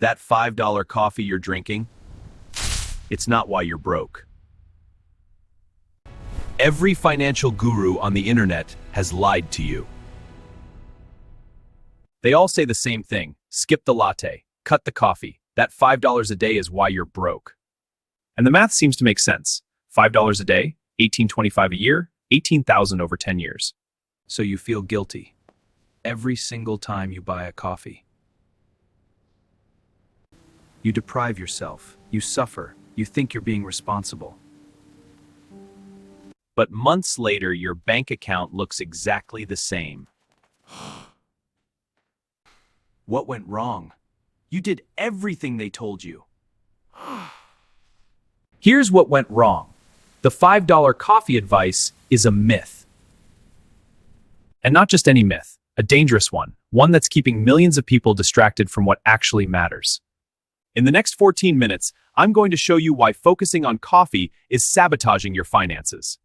That $5 coffee you're drinking, it's not why you're broke. Every financial guru on the internet has lied to you. They all say the same thing: skip the latte, cut the coffee. That $5 a day is why you're broke. And the math seems to make sense. $5 a day, $18.25 a year, $18,000 over 10 years. So you feel guilty every single time you buy a coffee. You deprive yourself, you suffer, you think you're being responsible. But months later, your bank account looks exactly the same. What went wrong? You did everything they told you. Here's what went wrong. The $5 coffee advice is a myth. And not just any myth, a dangerous one that's keeping millions of people distracted from what actually matters. In the next 14 minutes, I'm going to show you why focusing on coffee is sabotaging your finances,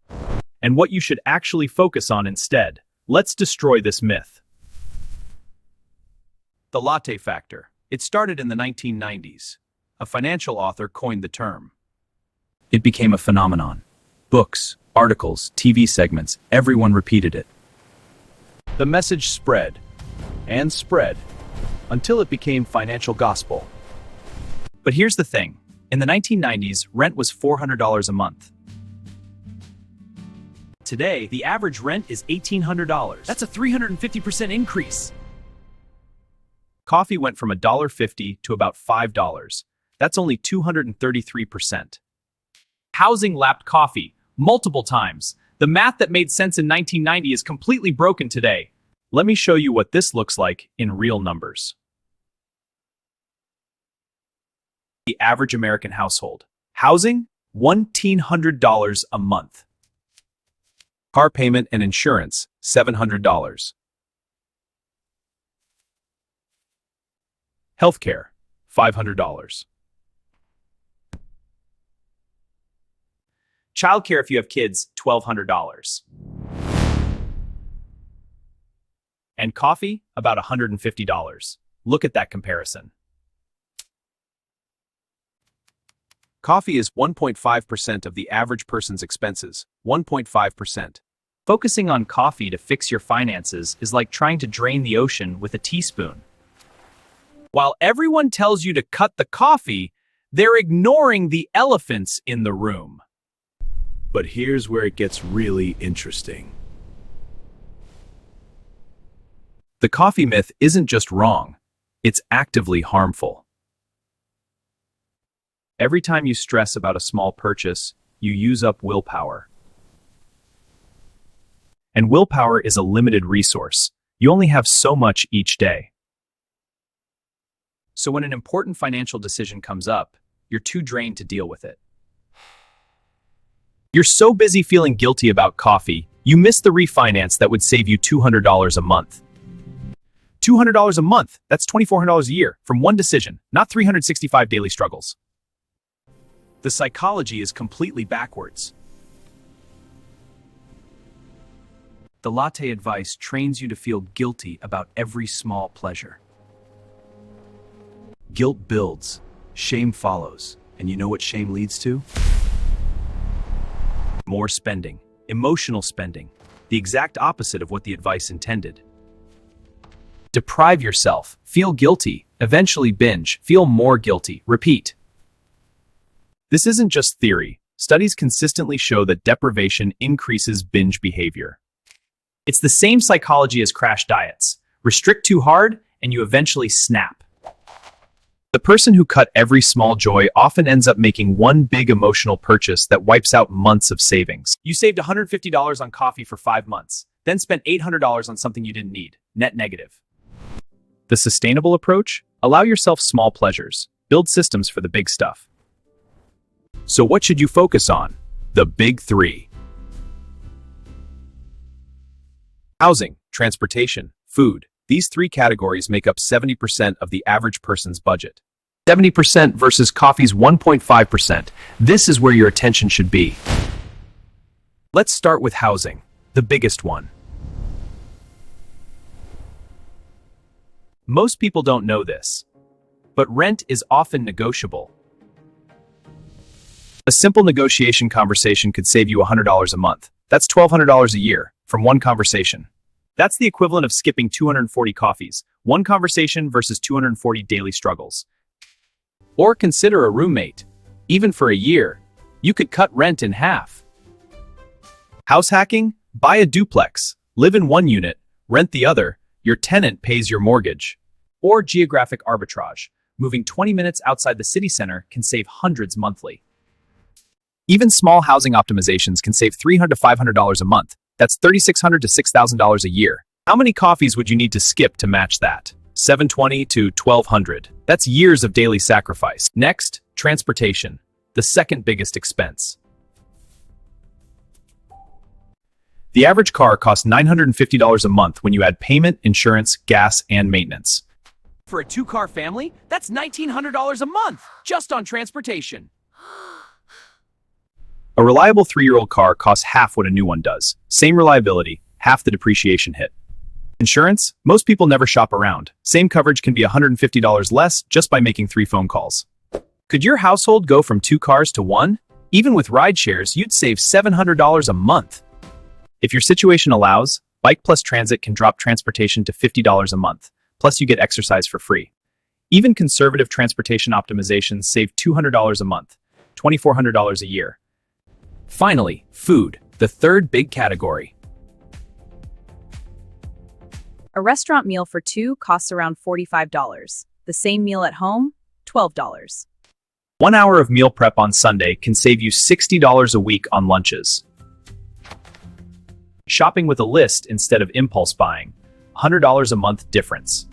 and what you should actually focus on instead. Let's destroy this myth. The latte factor. It started in the 1990s. A financial author coined the term. It became a phenomenon. Books, articles, TV segments, everyone repeated it. The message spread and spread until it became financial gospel. But here's the thing. In the 1990s, rent was $400 a month. Today, the average rent is $1,800. That's a 350% increase. Coffee went from $1.50 to about $5. That's only 233%. Housing lapped coffee multiple times. The math that made sense in 1990 is completely broken today. Let me show you what this looks like in real numbers. The average American household. Housing, $1,900 a month. Car payment and insurance, $700. Healthcare, $500. Childcare if you have kids, $1,200. And coffee, about $150. Look at that comparison. Coffee is 1.5% of the average person's expenses, 1.5%. Focusing on coffee to fix your finances is like trying to drain the ocean with a teaspoon. While everyone tells you to cut the coffee, they're ignoring the elephants in the room. But here's where it gets really interesting. The coffee myth isn't just wrong, it's actively harmful. Every time you stress about a small purchase, you use up willpower. And willpower is a limited resource. You only have so much each day. So when an important financial decision comes up, you're too drained to deal with it. You're so busy feeling guilty about coffee, you miss the refinance that would save you $200 a month. $200 a month, that's $2,400 a year from one decision, not 365 daily struggles. The psychology is completely backwards. The latte advice trains you to feel guilty about every small pleasure. Guilt builds, shame follows, and you know what shame leads to? More spending, emotional spending, the exact opposite of what the advice intended. Deprive yourself, feel guilty, eventually binge, feel more guilty, repeat. This isn't just theory. Studies consistently show that deprivation increases binge behavior. It's the same psychology as crash diets. Restrict too hard, and you eventually snap. The person who cut every small joy often ends up making one big emotional purchase that wipes out months of savings. You saved $150 on coffee for 5 months, then spent $800 on something you didn't need. Net negative. The sustainable approach? Allow yourself small pleasures. Build systems for the big stuff. So what should you focus on? The big three. Housing, transportation, food. These three categories make up 70% of the average person's budget. 70% versus coffee's 1.5%. This is where your attention should be. Let's start with housing, the biggest one. Most people don't know this. but rent is often negotiable. A simple negotiation conversation could save you $100 a month. That's $1,200 a year from one conversation. That's the equivalent of skipping 240 coffees, one conversation versus 240 daily struggles. Or consider a roommate. Even for a year, you could cut rent in half. House hacking? Buy a duplex. Live in one unit, rent the other. Your tenant pays your mortgage. Or geographic arbitrage. Moving 20 minutes outside the city center can save hundreds monthly. Even small housing optimizations can save $300 to $500 a month. That's $3,600 to $6,000 a year. How many coffees would you need to skip to match that? 720 to 1,200. That's years of daily sacrifice. Next, transportation, the second biggest expense. The average car costs $950 a month when you add payment, insurance, gas, and maintenance. For a two-car family, that's $1,900 a month just on transportation. A reliable 3-year-old car costs half what a new one does. Same reliability, half the depreciation hit. Insurance? Most people never shop around. Same coverage can be $150 less just by making 3 phone calls. Could your household go from 2 cars to 1? Even with ride shares, you'd save $700 a month. If your situation allows, Bike Plus Transit can drop transportation to $50 a month. Plus you get exercise for free. Even conservative transportation optimizations save $200 a month, $2,400 a year. Finally, food, the third big category. A restaurant meal for 2 costs around $45. The same meal at home, $12. 1 hour of meal prep on Sunday can save you $60 a week on lunches. Shopping with a list instead of impulse buying, $100 a month difference.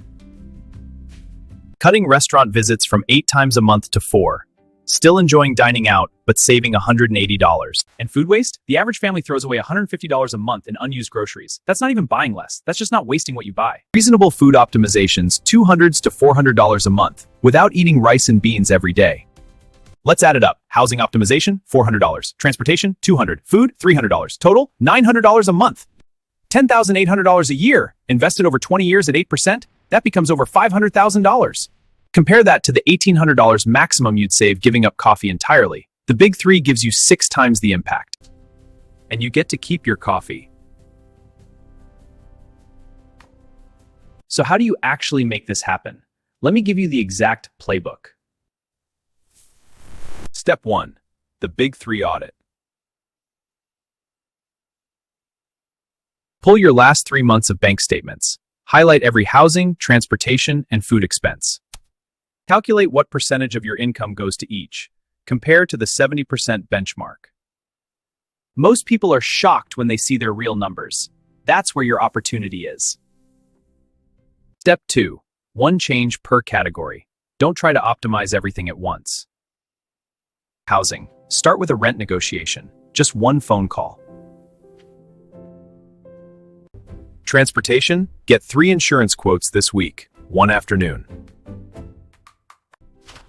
Cutting restaurant visits from 8 times a month to 4. Still enjoying dining out, but saving $180. And food waste? The average family throws away $150 a month in unused groceries. That's not even buying less. That's just not wasting what you buy. Reasonable food optimizations, $200 to $400 a month, without eating rice and beans every day. Let's add it up. Housing optimization, $400. Transportation, $200. Food, $300. Total, $900 a month. $10,800 a year. Invested over 20 years at 8%, that becomes over $500,000. Compare that to the $1,800 maximum you'd save giving up coffee entirely. The big 3 gives you 6 times the impact. And you get to keep your coffee. So how do you actually make this happen? Let me give you the exact playbook. Step 1. The Big 3 audit. Pull your last 3 months of bank statements. Highlight every housing, transportation, and food expense. Calculate what percentage of your income goes to each. Compare to the 70% benchmark. Most people are shocked when they see their real numbers. That's where your opportunity is. Step 2. One change per category. Don't try to optimize everything at once. Housing. Start with a rent negotiation. Just 1 phone call. Transportation. Get 3 insurance quotes this week, 1 afternoon.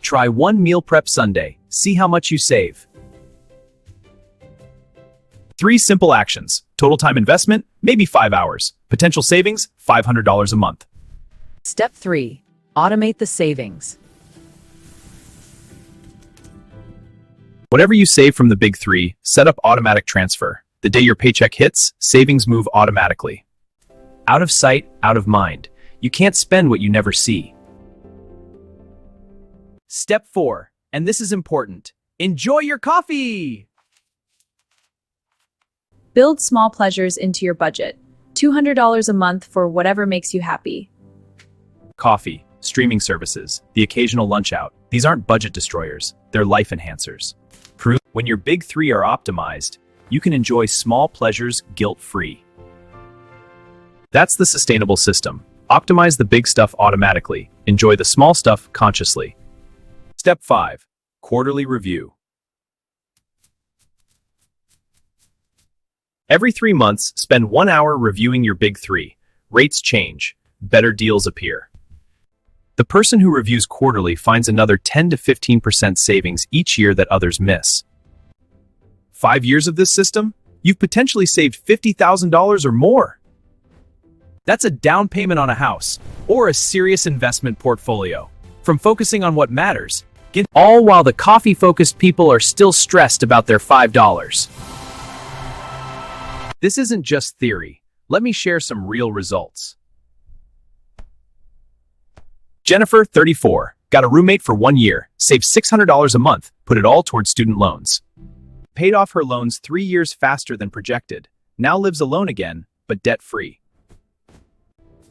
Try 1 meal prep Sunday. See how much you save. 3 simple actions. Total time investment, maybe 5 hours. Potential savings, $500 a month. Step 3. Automate the savings. Whatever you save from the big 3, set up automatic transfer. The day your paycheck hits, savings move automatically. Out of sight, out of mind. You can't spend what you never see. Step 4, and this is important. Enjoy your coffee! Build small pleasures into your budget. $200 a month for whatever makes you happy. Coffee, streaming services, the occasional lunch out. These aren't budget destroyers, they're life enhancers. Prove when your big 3 are optimized, you can enjoy small pleasures guilt-free. That's the sustainable system. Optimize the big stuff automatically. Enjoy the small stuff consciously. Step 5. Quarterly review. Every 3 months, spend 1 hour reviewing your big 3. Rates change. Better deals appear. The person who reviews quarterly finds another 10 to 15% savings each year that others miss. 5 years of this system, you've potentially saved $50,000 or more. That's a down payment on a house or a serious investment portfolio. from focusing on what matters. All while the coffee-focused people are still stressed about their $5. This isn't just theory. Let me share some real results. Jennifer, 34, got a roommate for 1 year, saved $600 a month, put it all towards student loans. Paid off her loans 3 years faster than projected, now lives alone again, but debt-free.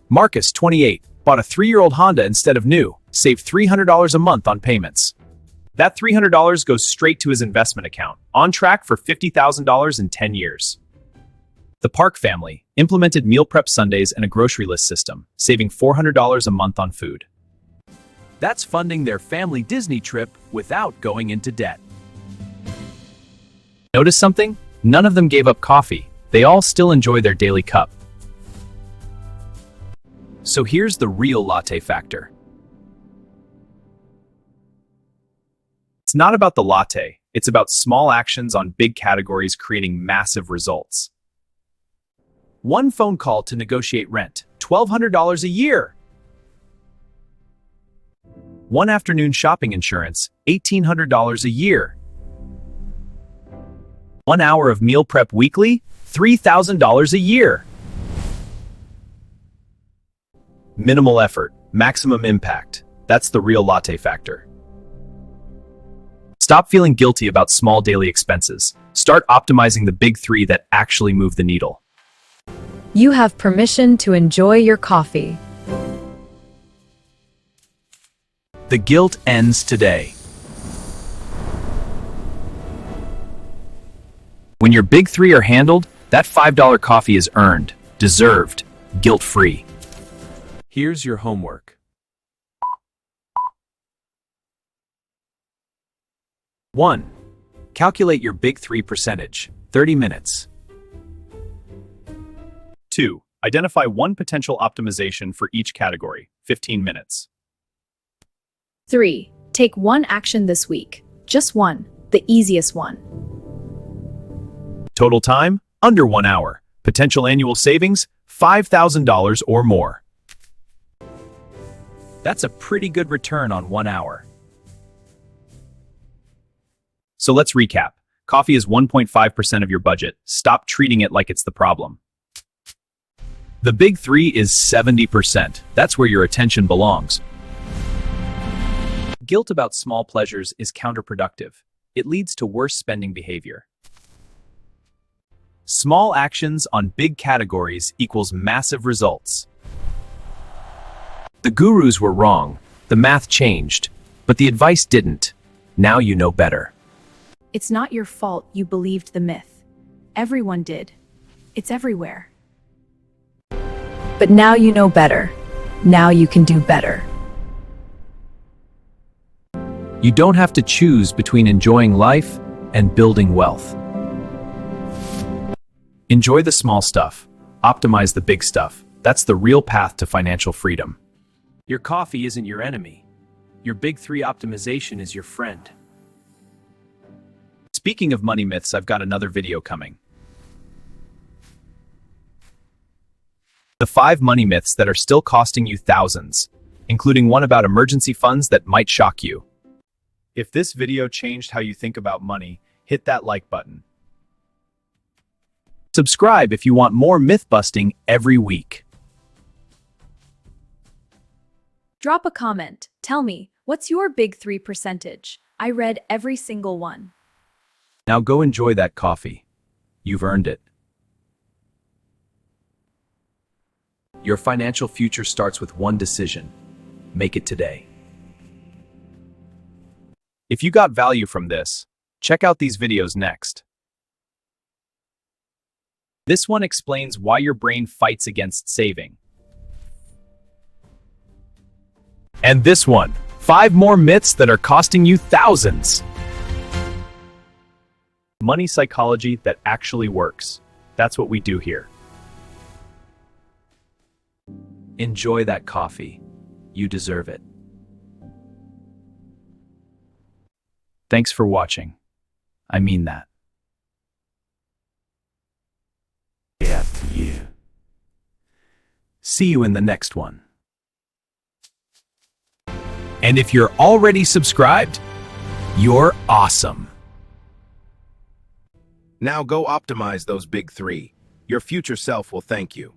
Marcus, 28, bought a 3-year-old Honda instead of new, saved $300 a month on payments. That $300 goes straight to his investment account, on track for $50,000 in 10 years. The Park family implemented meal prep Sundays and a grocery list system, saving $400 a month on food. That's funding their family Disney trip without going into debt. Notice something? None of them gave up coffee. They all still enjoy their daily cup. So here's the real latte factor. It's not about the latte, it's about small actions on big categories creating massive results. One phone call to negotiate rent, $1,200 a year. One afternoon shopping insurance, $1,800 a year. 1 hour of meal prep weekly, $3,000 a year. Minimal effort, maximum impact. That's the real latte factor. Stop feeling guilty about small daily expenses. Start optimizing the big 3 that actually move the needle. You have permission to enjoy your coffee. The guilt ends today. When your big 3 are handled, that $5 coffee is earned, deserved, guilt-free. Here's your homework. 1. Calculate your big 3 percentage, 30 minutes. 2. Identify one potential optimization for each category, 15 minutes. 3. Take one action this week. Just one, the easiest one. Total time, under 1 hour. Potential annual savings, $5,000 or more. That's a pretty good return on 1 hour. So let's recap. Coffee is 1.5% of your budget. Stop treating it like it's the problem. The big 3 is 70%. That's where your attention belongs. Guilt about small pleasures is counterproductive. It leads to worse spending behavior. Small actions on big categories equals massive results. The gurus were wrong. The math changed, but the advice didn't. Now you know better. It's not your fault you believed the myth. Everyone did. It's everywhere. But now you know better. Now you can do better. You don't have to choose between enjoying life and building wealth. Enjoy the small stuff. Optimize the big stuff. That's the real path to financial freedom. Your coffee isn't your enemy. Your big 3 optimization is your friend. Speaking of money myths, I've got another video coming. The 5 money myths that are still costing you thousands, including one about emergency funds that might shock you. If this video changed how you think about money, hit that like button. Subscribe if you want more myth busting every week. Drop a comment. Tell me, what's your big 3 percentage? I read every single one. Now go enjoy that coffee. You've earned it. Your financial future starts with one decision. Make it today. If you got value from this, check out these videos next. This one explains why your brain fights against saving. And this one, 5 more myths that are costing you thousands. Money psychology that actually works. That's what we do here. Enjoy that coffee. You deserve it. Thanks for watching. I mean that. After you. See you in the next one. And if you're already subscribed, you're awesome. Now go optimize those big three. Your future self will thank you.